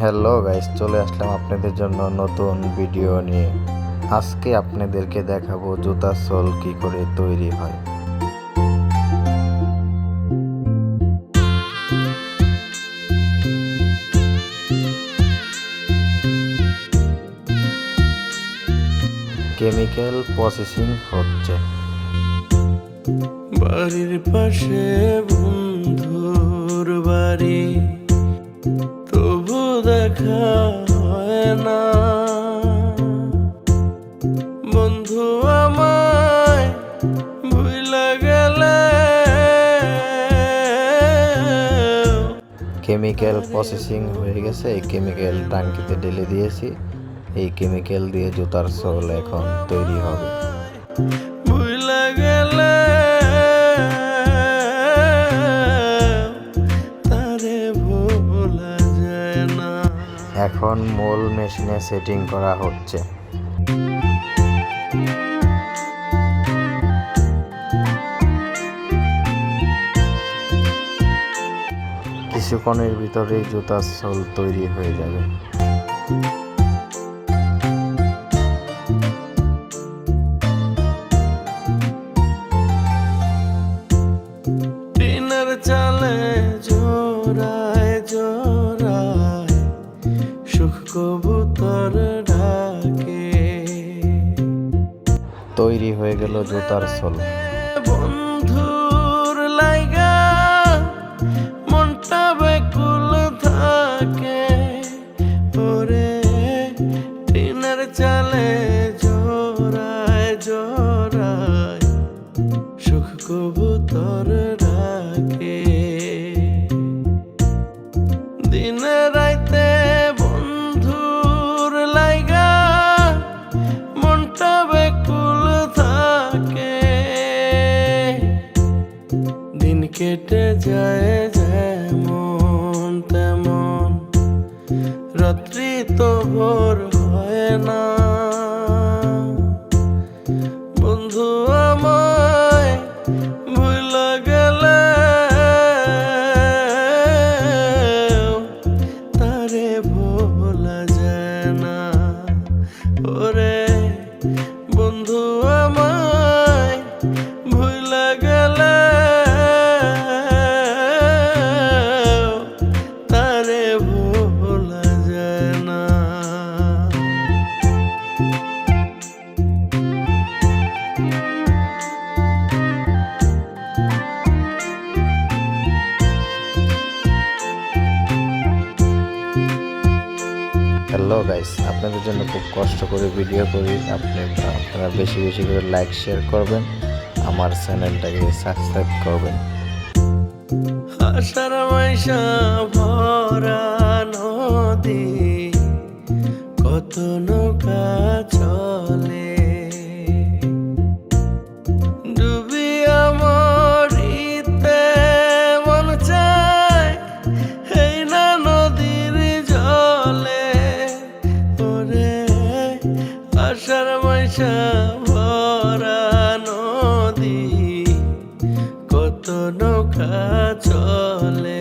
Hello guys, চলে আসলাম আপনাদের জন্য নতুন ভিডিও নিয়ে। আজকে আপনাদেরকে দেখাবো জুতার সোল কি করে তৈরি হয়। কেমিক্যাল প্রসেসিং হচ্ছে। বাড়ির পাশে বন্ধুর বাড়ি, তবু দেখা হয় না। বন্ধু আমায় ভুইলা গেলে কেমিক্যাল প্রসেসিং হয়ে গেছে, এই কেমিক্যাল টাঙ্কিতে ঢেলে দিয়েছি। এই কেমিক্যাল দিয়ে জুতার সোল এখন তৈরি হবে। ভুইলা গেলে তারে ভোলা যায় না। এখন মূল মেশিনে সেটিং করা হচ্ছে। কিছুক্ষণের ভিতরেই জুতার সোল তৈরি হয়ে যাবে। টিনের চালে জোড়ায় জোড়ায় সুখ কবুতর ডাকে। তৈরি হয়ে গেল জুতার সোল। বন্ধুর লাইগা মনটা বেকুল থাকে। ওরে টিনের চালে জোড়ায় জোড়ায় সুখ কবুতর ডাকে। দিনে রাইতে বন্ধুর লাইগা মনটা বেকুল থাকে। দিন কেটে যায় যেমন তেমন, রাত্রি তো ভোর হয় না। বন্ধু আমায় ভুইলা গেলে তারে ভোলা যায় না। ওরে বন্ধু আমায় ভুইলা গেলে তারে ভোলা যায় না। হ্যালো গাইস, আপনাদের জন্য খুব কষ্ট করে ভিডিও করি। আপনারা বেশি বেশি করে লাইক শেয়ার করবেন, আমার চ্যানেলটাকে সাবস্ক্রাইব করবেন। আশার মাইশা ভরা নদী, কত নৌকা চলে। ডুবিয়া মরিতে মন চায় এই না নদীর জলে। ওরে আশার মাইশা ভরা নদী, কত নৌকা চলে।